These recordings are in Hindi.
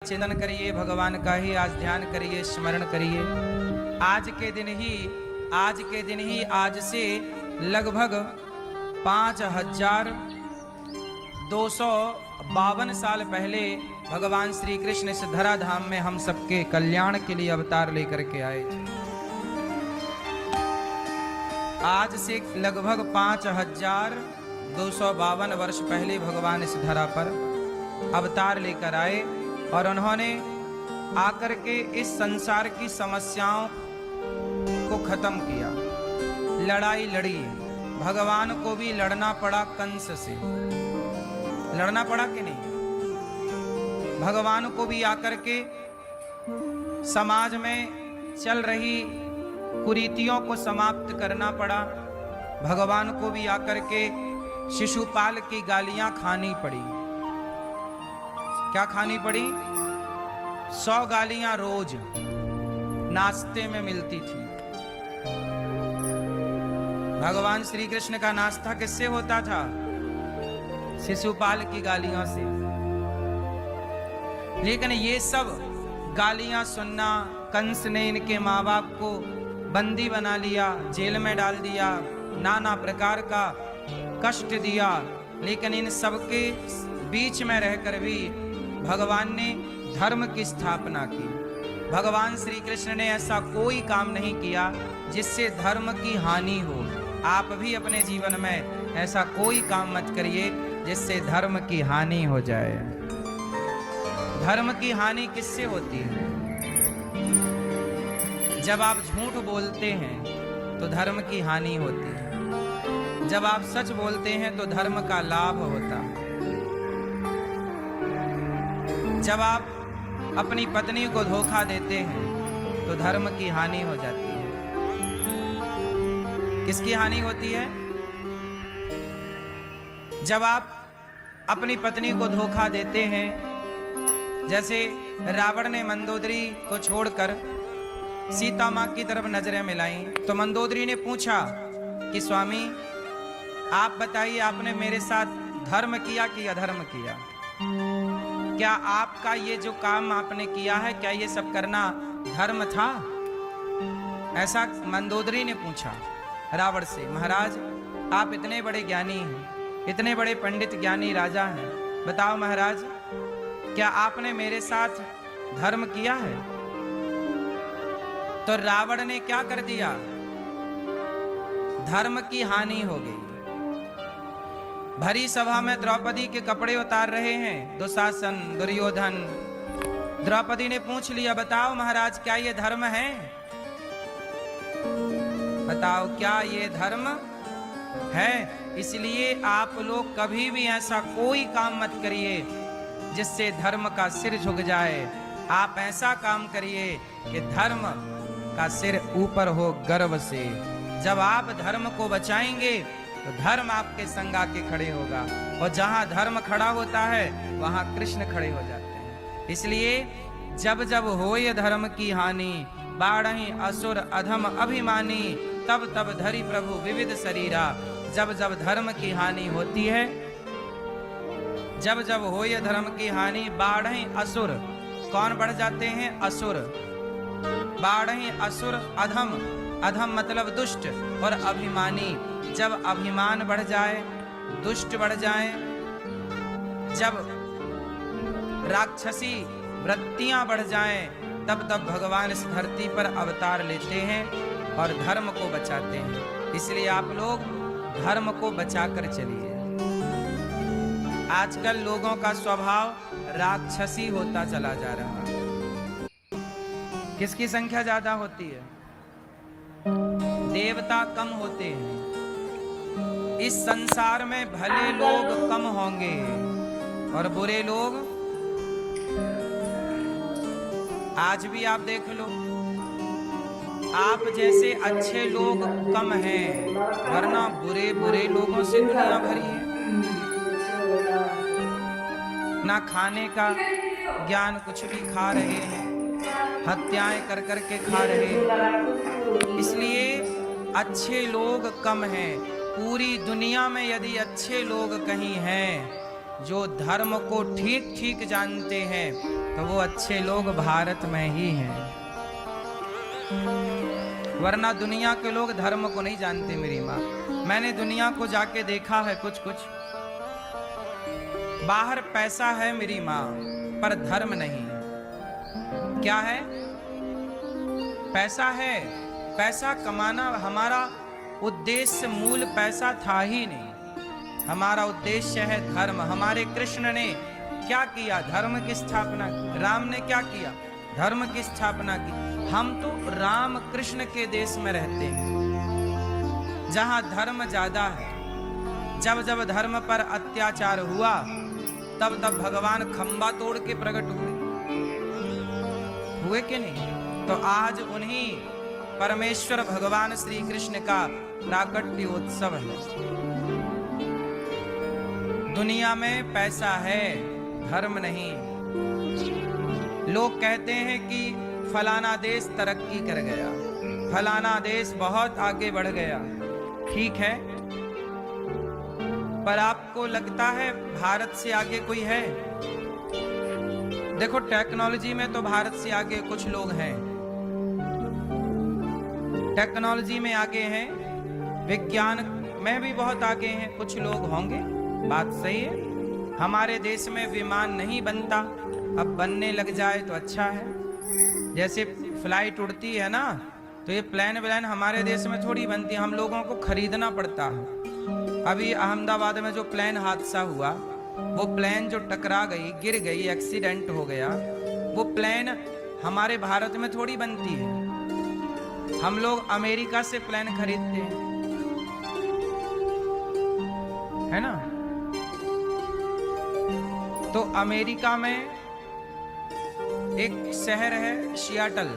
चिंतन करिए, भगवान का ही आज ध्यान करिए, स्मरण करिए। आज के दिन ही आज से लगभग 5252 साल पहले भगवान श्री कृष्ण इस धराधाम में हम सबके कल्याण के लिए अवतार लेकर के आए थे। आज से लगभग 5252 वर्ष पहले भगवान इस धरा पर अवतार लेकर आए और उन्होंने आकर के इस संसार की समस्याओं को खत्म किया। लड़ाई लड़ी, भगवान को भी लड़ना पड़ा, कंस से लड़ना पड़ा कि नहीं? भगवान को भी आकर के समाज में चल रही कुरीतियों को समाप्त करना पड़ा। भगवान को भी आकर के शिशुपाल की गालियां खानी पड़ी। क्या खानी पड़ी? 100 गालियां रोज नाश्ते में मिलती थी। भगवान श्री कृष्ण का नाश्ता किससे होता था? शिशुपाल की गालियों से। लेकिन ये सब गालियां सुनना, कंस ने इनके माँ बाप को बंदी बना लिया, जेल में डाल दिया, नाना प्रकार का कष्ट दिया। लेकिन इन सब के बीच में रहकर भी भगवान ने धर्म की स्थापना की। भगवान श्री कृष्ण ने ऐसा कोई काम नहीं किया जिससे धर्म की हानि हो। आप भी अपने जीवन में ऐसा कोई काम मत करिए जिससे धर्म की हानि हो जाए। धर्म की हानि किससे होती है? जब आप झूठ बोलते हैं तो धर्म की हानि होती है। जब आप सच बोलते हैं तो धर्म का लाभ होता है। जब आप अपनी पत्नी को धोखा देते हैं तो धर्म की हानि हो जाती है। किसकी हानि होती है? जब आप अपनी पत्नी को धोखा देते हैं, जैसे रावण ने मंदोदरी को छोड़कर सीता मां की तरफ नजरें मिलाई, तो मंदोदरी ने पूछा कि स्वामी आप बताइए, आपने मेरे साथ धर्म किया कि अधर्म किया? क्या आपका ये जो काम आपने किया है, क्या ये सब करना धर्म था? ऐसा मंदोदरी ने पूछा रावण से। महाराज, आप इतने बड़े ज्ञानी हैं, इतने बड़े पंडित ज्ञानी राजा हैं, बताओ महाराज, क्या आपने मेरे साथ धर्म किया है? तो रावण ने क्या कर दिया? धर्म की हानि हो गई। भरी सभा में द्रौपदी के कपड़े उतार रहे हैं दुशासन, दुर्योधन। द्रौपदी ने पूछ लिया, बताओ महाराज, क्या ये धर्म है? बताओ, क्या ये धर्म है? इसलिए आप लोग कभी भी ऐसा कोई काम मत करिए जिससे धर्म का सिर झुक जाए। आप ऐसा काम करिए कि धर्म का सिर ऊपर हो गर्व से। जब आप धर्म को बचाएंगे तो धर्म आपके संग आके खड़े होगा, और जहां धर्म खड़ा होता है वहां कृष्ण खड़े हो जाते हैं। इसलिए जब जब होय धर्म की हानि, बाढ़हि असुर अधम अभिमानी, तब तब धरि प्रभु विविध शरीरा। जब जब धर्म की हानि होती है, जब जब होय धर्म की हानि, बाढ़हि असुर, कौन बढ़ जाते हैं? असुर। बाढ़हि असुर अधम, अधम मतलब दुष्ट, और अभिमानी, जब अभिमान बढ़ जाए, दुष्ट बढ़ जाए, जब राक्षसी वृत्तियां बढ़ जाएं, तब तब भगवान इस धरती पर अवतार लेते हैं और धर्म को बचाते हैं। इसलिए आप लोग धर्म को बचाकर चलिए। आजकल लोगों का स्वभाव राक्षसी होता चला जा रहा है। किसकी संख्या ज्यादा होती है? देवता कम होते हैं। इस संसार में भले लोग कम होंगे और बुरे लोग, आज भी आप देख लो, आप जैसे अच्छे लोग कम हैं, वरना बुरे बुरे लोगों से दुनिया भरी है। ना खाने का ज्ञान, कुछ भी खा रहे हैं, हत्याएं कर कर के खा रहे हैं। इसलिए अच्छे लोग कम हैं। पूरी दुनिया में यदि अच्छे लोग कहीं हैं जो धर्म को ठीक ठीक जानते हैं तो वो अच्छे लोग भारत में ही हैं, वरना दुनिया के लोग धर्म को नहीं जानते मेरी माँ। मैंने दुनिया को जाके देखा है कुछ कुछ, बाहर पैसा है मेरी माँ पर धर्म नहीं। क्या है? पैसा है, पैसा कमाना हमारा उद्देश्य, मूल पैसा था ही नहीं। हमारा उद्देश्य है धर्म। हमारे कृष्ण ने क्या किया? धर्म की स्थापना की। राम ने क्या किया? धर्म की स्थापना की। हम तो राम कृष्ण के देश में रहते हैं जहां धर्म ज्यादा है। जब जब धर्म पर अत्याचार हुआ तब तब भगवान खंबा तोड़ के प्रकट हुए कि नहीं? तो आज उन्हीं परमेश्वर भगवान श्री कृष्ण का प्राकट्योत्सव है। दुनिया में पैसा है, धर्म नहीं। लोग कहते हैं कि फलाना देश तरक्की कर गया, फलाना देश बहुत आगे बढ़ गया। ठीक है, पर आपको लगता है भारत से आगे कोई है? देखो, टेक्नोलॉजी में तो भारत से आगे कुछ लोग हैं, टेक्नोलॉजी में आगे हैं, विज्ञान में भी बहुत आगे हैं, कुछ लोग होंगे, बात सही है। हमारे देश में विमान नहीं बनता, अब बनने लग जाए तो अच्छा है। जैसे फ्लाइट उड़ती है ना, तो ये प्लेन व्लेन हमारे देश में थोड़ी बनती है, हम लोगों को खरीदना पड़ता है। अभी अहमदाबाद में जो प्लेन हादसा हुआ, वो प्लेन जो टकरा गई, गिर गई, एक्सीडेंट हो गया, वो प्लेन हमारे भारत में थोड़ी बनती है। हम लोग अमेरिका से प्लेन खरीदते हैं, है ना? तो अमेरिका में एक शहर है सियाटल,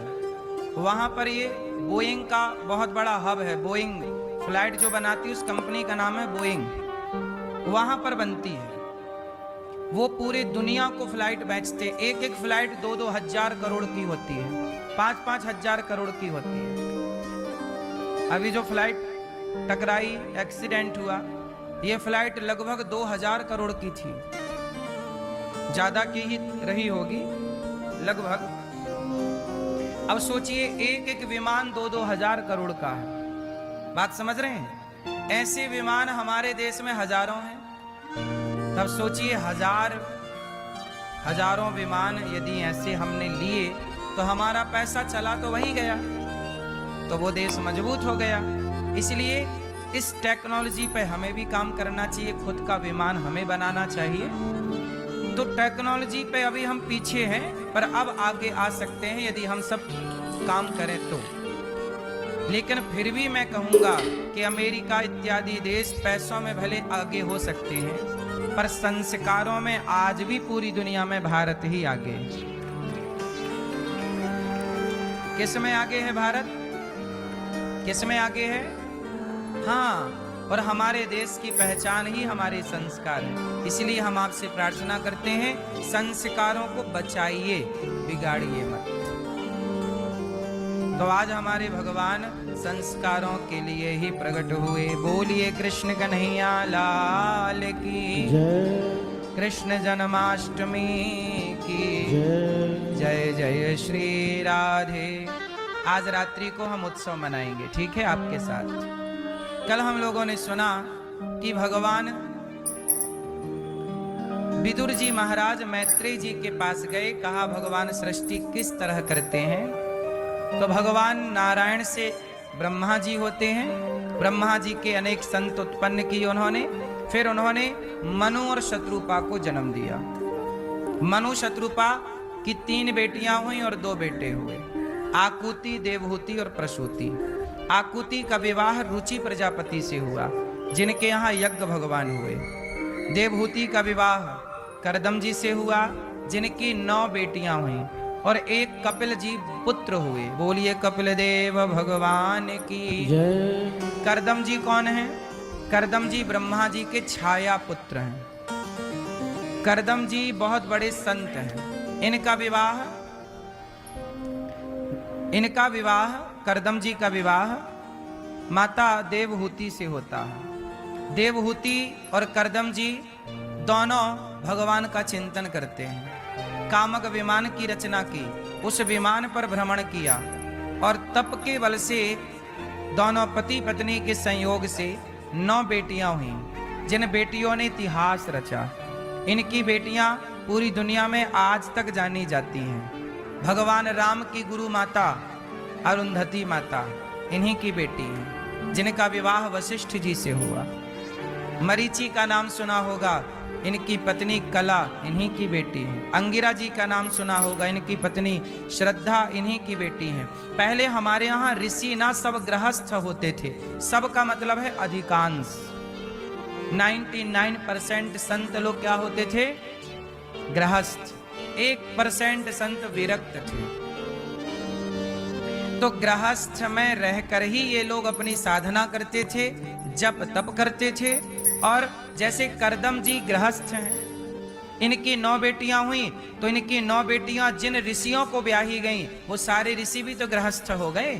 वहां पर ये बोइंग का बहुत बड़ा हब है। बोइंग फ्लाइट जो बनाती है उस कंपनी का नाम है बोइंग, वहां पर बनती है। वो पूरी दुनिया को फ्लाइट बेचते। एक एक फ्लाइट 2-2 हजार करोड़ की होती है, 5-5 हजार करोड़ की होती है। अभी जो फ्लाइट टकराई, एक्सीडेंट हुआ, ये फ्लाइट लगभग 2000 करोड़ की थी, ज्यादा की ही रही होगी लगभग। अब सोचिए, एक एक विमान 2-2 हजार करोड़ का है। बात समझ रहे हैं? ऐसे विमान हमारे देश में हजारों हैं। तब सोचिए, हजारों विमान यदि ऐसे हमने लिए तो हमारा पैसा चला तो वही गया, तो वो देश मजबूत हो गया। इसलिए इस टेक्नोलॉजी पे हमें भी काम करना चाहिए, खुद का विमान हमें बनाना चाहिए। तो टेक्नोलॉजी पे अभी हम पीछे हैं, पर अब आगे आ सकते हैं यदि हम सब काम करें तो। लेकिन फिर भी मैं कहूंगा कि अमेरिका इत्यादि देश पैसों में भले आगे हो सकते हैं, पर संस्कारों में आज भी पूरी दुनिया में भारत ही आगे है। किस में आगे है भारत? किस में आगे है? हाँ, और हमारे देश की पहचान ही हमारे संस्कार है। इसलिए हम आपसे प्रार्थना करते हैं, संस्कारों को बचाइए, बिगाड़िए मत। तो आज हमारे भगवान संस्कारों के लिए ही प्रकट हुए। बोलिए कृष्ण कन्हैया लाल की जय, कृष्ण जन्माष्टमी की जय, जय श्री राधे। आज रात्रि को हम उत्सव मनाएंगे, ठीक है, आपके साथ। कल हम लोगों ने सुना कि भगवान विदुर जी महाराज मैत्रेय जी के पास गए, कहा भगवान सृष्टि किस तरह करते हैं? तो भगवान नारायण से ब्रह्मा जी होते हैं, ब्रह्मा जी के अनेक संत उत्पन्न किए उन्होंने। फिर उन्होंने मनु और शत्रुपा को जन्म दिया। मनु शत्रुपा की 3 बेटियां हुई और 2 बेटे हुए, आकुति, देवहूति और प्रसूति। आकुति का विवाह रुचि प्रजापति से हुआ, जिनके यहाँ यज्ञ भगवान हुए। देवहूति का विवाह करदम जी से हुआ, जिनकी 9 बेटियां हुई, और एक कपिल जी पुत्र हुए। बोलिए कपिल देव भगवान की जय। करदम जी कौन है? करदम जी ब्रह्मा जी के छाया पुत्र हैं। करदम जी बहुत बड़े संत हैं। इनका विवाह करदम जी का विवाह माता देवहूति से होता है। देवहूति और करदम जी दोनों भगवान का चिंतन करते हैं। कामक विमान की रचना की, उस विमान पर भ्रमण किया और तप के बल से दोनों पति पत्नी के संयोग से 9 बेटियां हुई, जिन बेटियों ने इतिहास रचा। इनकी बेटियां पूरी दुनिया में आज तक जानी जाती हैं। भगवान राम की गुरु माता अरुंधति माता इन्हीं की बेटी है, जिनका विवाह वशिष्ठ जी से हुआ। मरीचि का नाम सुना होगा, इनकी पत्नी कला इन्हीं की बेटी है। अंगिरा जी का नाम सुना होगा, इनकी पत्नी श्रद्धा इन्हीं की बेटी है। पहले हमारे यहाँ ऋषि ना सब गृहस्थ होते थे। सब का मतलब है अधिकांश, 99% संत लोग क्या होते थे? गृहस्थ। 1% संत विरक्त थे। तो गृहस्थ में रहकर ही ये लोग अपनी साधना करते थे, जप तप करते थे। और जैसे करदम जी गृहस्थ हैं, इनकी 9 बेटियां हुई, तो इनकी 9 बेटियां जिन ऋषियों को ब्याही गईं, वो सारे ऋषि भी तो गृहस्थ हो गए।